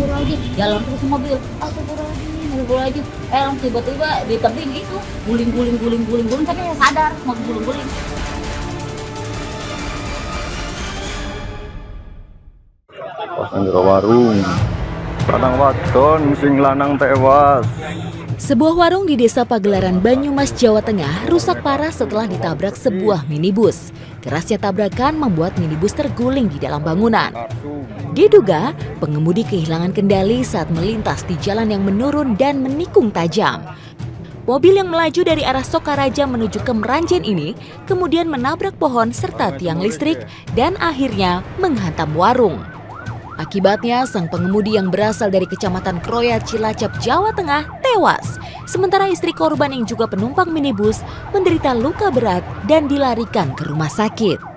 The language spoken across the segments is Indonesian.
astagfirullahaladzim, jalan terus mobil, astagfirullahaladzim. Tiba-tiba di tebing itu guling, tapi saya sadar mau guling-guling. Pasang jero warung, lanang wadon sing lanang tewas. Sebuah warung di Desa Pagelaran, Banyumas, Jawa Tengah rusak parah setelah ditabrak sebuah minibus. Kerasnya tabrakan membuat minibus terguling di dalam bangunan. Diduga, pengemudi kehilangan kendali saat melintas di jalan yang menurun dan menikung tajam. Mobil yang melaju dari arah Sokaraja menuju ke Meranjen ini kemudian menabrak pohon serta tiang listrik dan akhirnya menghantam warung. Akibatnya, sang pengemudi yang berasal dari Kecamatan Kroya, Cilacap, Jawa Tengah tewas. Sementara istri korban yang juga penumpang minibus menderita luka berat dan dilarikan ke rumah sakit.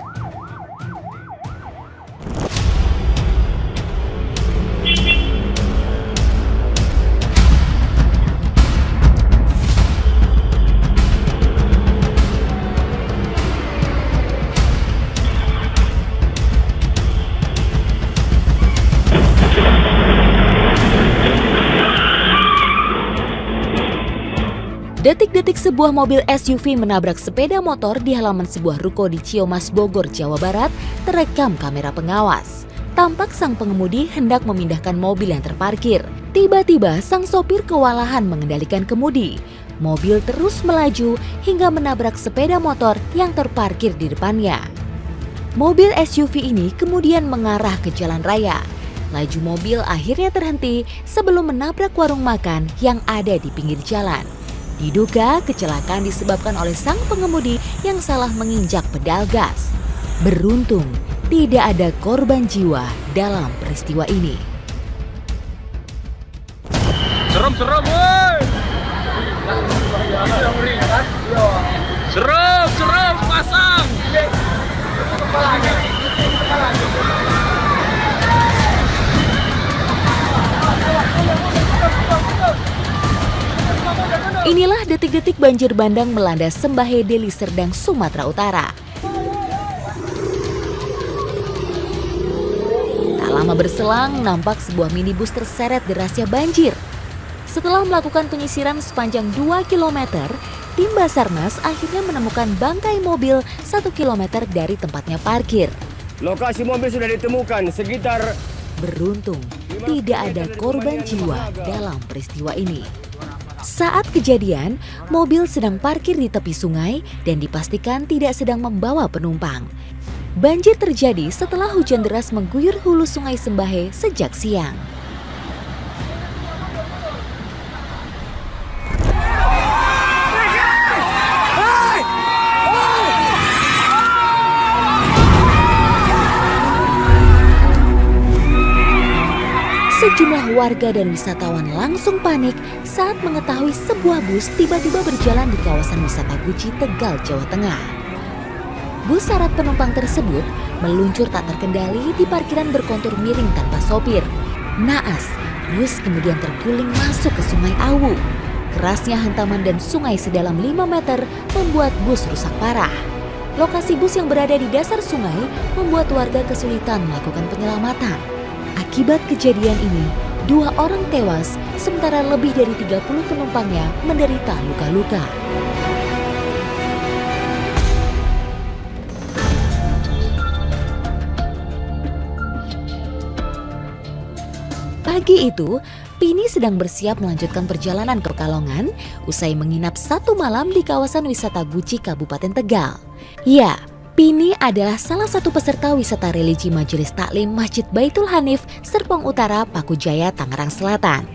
Detik-detik sebuah mobil SUV menabrak sepeda motor di halaman sebuah ruko di Ciamas, Bogor, Jawa Barat terekam kamera pengawas. Tampak sang pengemudi hendak memindahkan mobil yang terparkir. Tiba-tiba sang sopir kewalahan mengendalikan kemudi. Mobil terus melaju hingga menabrak sepeda motor yang terparkir di depannya. Mobil SUV ini kemudian mengarah ke jalan raya. Laju mobil akhirnya terhenti sebelum menabrak warung makan yang ada di pinggir jalan. Diduga kecelakaan disebabkan oleh sang pengemudi yang salah menginjak pedal gas. Beruntung, tidak ada korban jiwa dalam peristiwa ini. Serem, woi. Serem, pasang. Inilah detik-detik banjir bandang melanda Sembahe, Deli Serdang, Sumatera Utara. Tak lama berselang, nampak sebuah minibus terseret derasnya banjir. Setelah melakukan penyisiran sepanjang 2 km, tim Basarnas akhirnya menemukan bangkai mobil 1 km dari tempatnya parkir. Lokasi mobil sudah ditemukan sekitar. Beruntung, tidak ada korban jiwa dalam peristiwa ini. Saat kejadian, mobil sedang parkir di tepi sungai dan dipastikan tidak sedang membawa penumpang. Banjir terjadi setelah hujan deras mengguyur hulu Sungai Sembahe sejak siang. Sejumlah warga dan wisatawan langsung panik saat mengetahui sebuah bus tiba-tiba berjalan di kawasan wisata Guci, Tegal, Jawa Tengah. Bus syarat penumpang tersebut meluncur tak terkendali di parkiran berkontur miring tanpa sopir. Naas, bus kemudian terguling masuk ke Sungai Awu. Kerasnya hantaman dan sungai sedalam 5 meter membuat bus rusak parah. Lokasi bus yang berada di dasar sungai membuat warga kesulitan melakukan penyelamatan. Akibat kejadian ini, 2 orang tewas, sementara lebih dari 30 penumpangnya menderita luka-luka. Pagi itu, Pini sedang bersiap melanjutkan perjalanan ke Pekalongan usai menginap 1 malam di kawasan wisata Guci, Kabupaten Tegal. Ya, Pini adalah salah satu peserta wisata religi Majelis Taklim Masjid Baitul Hanif, Serpong Utara, Paku Jaya, Tangerang Selatan.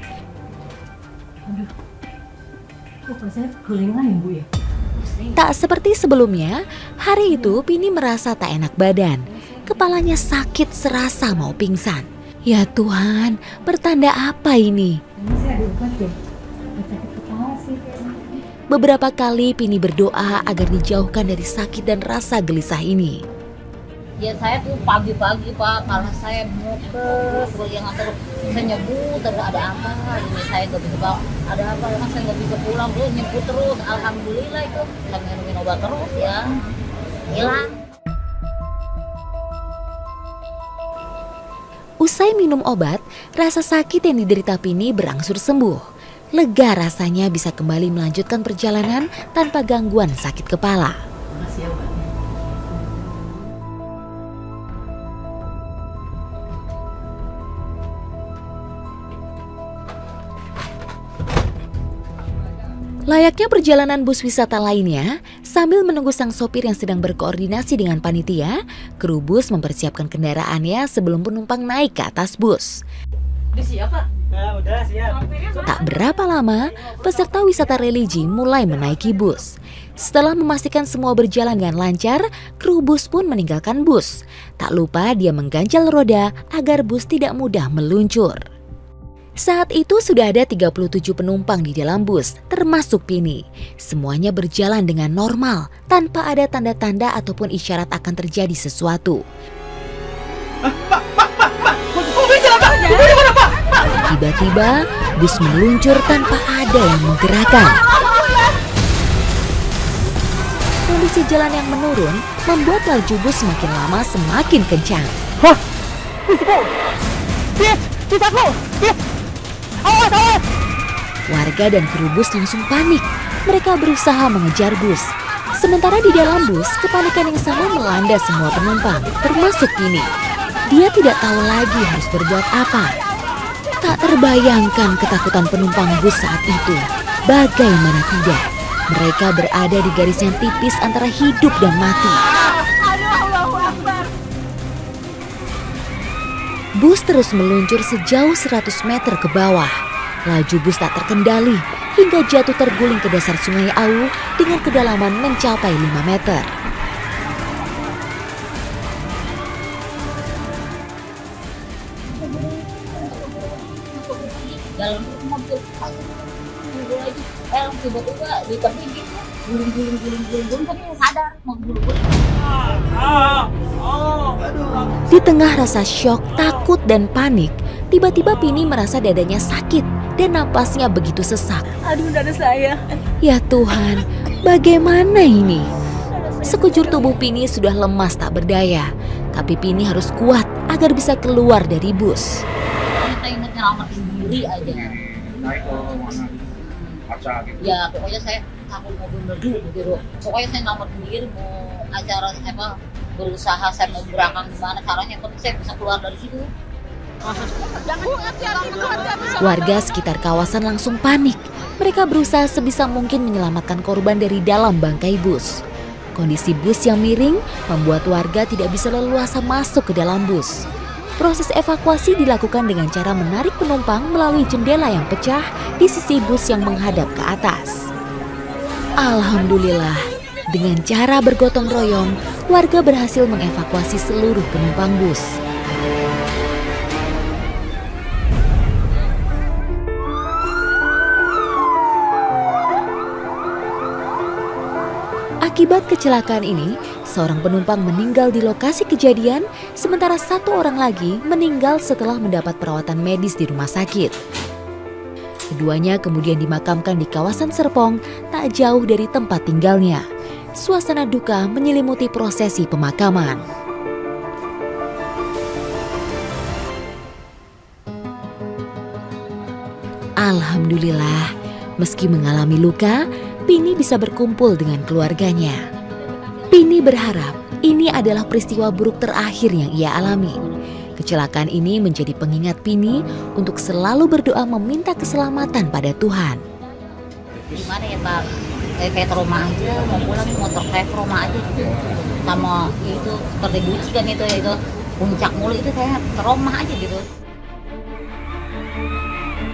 Tak seperti sebelumnya, hari itu Pini merasa tak enak badan. Kepalanya sakit serasa mau pingsan. Ya Tuhan, pertanda apa ini? Beberapa kali Pini berdoa agar dijauhkan dari sakit dan rasa gelisah ini. Ya saya tuh pagi-pagi Pak, kalau saya muter, yang atau saya nyebut terus ada apa, ini saya nggak bisa bawa, ada apa, emang saya nggak bisa pulang, terus nyebut terus, alhamdulillah itu, saya minumin obat terus ya, hilang. Usai minum obat, rasa sakit yang diderita Pini berangsur sembuh. Lega rasanya bisa kembali melanjutkan perjalanan tanpa gangguan sakit kepala. Layaknya perjalanan bus wisata lainnya, sambil menunggu sang sopir yang sedang berkoordinasi dengan panitia, kru bus mempersiapkan kendaraannya sebelum penumpang naik ke atas bus. Tak berapa lama, peserta wisata religi mulai menaiki bus. Setelah memastikan semua berjalan dengan lancar, kru bus pun meninggalkan bus. Tak lupa dia mengganjal roda agar bus tidak mudah meluncur. Saat itu sudah ada 37 penumpang di dalam bus, termasuk Pini. Semuanya berjalan dengan normal, tanpa ada tanda-tanda ataupun isyarat akan terjadi sesuatu. Tiba-tiba, bus meluncur tanpa ada yang menggerakkan. Kondisi jalan yang menurun membuat laju bus semakin lama semakin kencang. Warga dan kru bus langsung panik. Mereka berusaha mengejar bus. Sementara di dalam bus, kepanikan yang sama melanda semua penumpang, termasuk Pini. Dia tidak tahu lagi harus berbuat apa. Tak terbayangkan ketakutan penumpang bus saat itu. Bagaimana tidak, mereka berada di garis yang tipis antara hidup dan mati. Bus terus meluncur sejauh 100 meter ke bawah. Laju bus tak terkendali hingga jatuh terguling ke dasar sungai Au dengan kedalaman mencapai 5 meter. Dalam mobil tiba-tiba di tepi gitu guling tapi sadar mau guling. Di tengah rasa syok, takut dan panik, tiba-tiba Pini merasa dadanya sakit dan napasnya begitu sesak. Aduh, dada saya. Ya Tuhan, bagaimana ini? Sekujur tubuh Pini sudah lemas tak berdaya, tapi Pini harus kuat agar bisa keluar dari bus. Kita ingat nyelamatin diri aja. Ya pokoknya saya takut mau bunuh diri gitu. Pokoknya saya nyelamatin diri, mau acara apa berusaha saya mau berakang gimana caranya, penting saya bisa keluar dari situ. Warga sekitar kawasan langsung panik. Mereka berusaha sebisa mungkin menyelamatkan korban dari dalam bangkai bus. Kondisi bus yang miring membuat warga tidak bisa leluasa masuk ke dalam bus. Proses evakuasi dilakukan dengan cara menarik penumpang melalui jendela yang pecah di sisi bus yang menghadap ke atas. Alhamdulillah, dengan cara bergotong royong, warga berhasil mengevakuasi seluruh penumpang bus. Akibat kecelakaan ini, seorang penumpang meninggal di lokasi kejadian, sementara satu orang lagi meninggal setelah mendapat perawatan medis di rumah sakit. Keduanya kemudian dimakamkan di kawasan Serpong, tak jauh dari tempat tinggalnya. Suasana duka menyelimuti prosesi pemakaman. Alhamdulillah, meski mengalami luka, Pini bisa berkumpul dengan keluarganya. Pini berharap ini adalah peristiwa buruk terakhir yang ia alami. Kecelakaan ini menjadi pengingat Pini untuk selalu berdoa meminta keselamatan pada Tuhan. Gimana ya Pak? Kayak trauma aja, mau pulang motor kayak trauma aja gitu. Sama itu seperti Gucci kan itu puncak mulu itu kayak trauma aja gitu.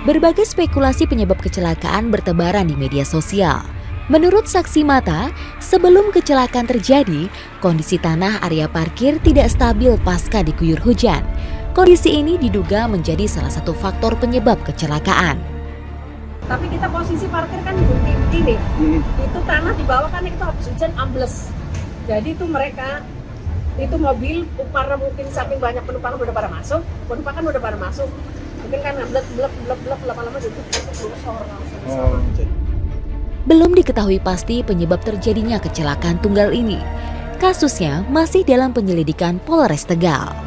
Berbagai spekulasi penyebab kecelakaan bertebaran di media sosial. Menurut saksi mata, sebelum kecelakaan terjadi, kondisi tanah area parkir tidak stabil pasca diguyur hujan. Kondisi ini diduga menjadi salah satu faktor penyebab kecelakaan. Tapi kita posisi parkir kan ini, itu tanah di bawah kan itu habis hujan ambles. Jadi itu mereka, itu mobil karena mungkin saking banyak penumpang udah pada masuk, mungkin kan blek lama-lama jadi longsor langsung. Belum diketahui pasti penyebab terjadinya kecelakaan tunggal ini. Kasusnya masih dalam penyelidikan Polres Tegal.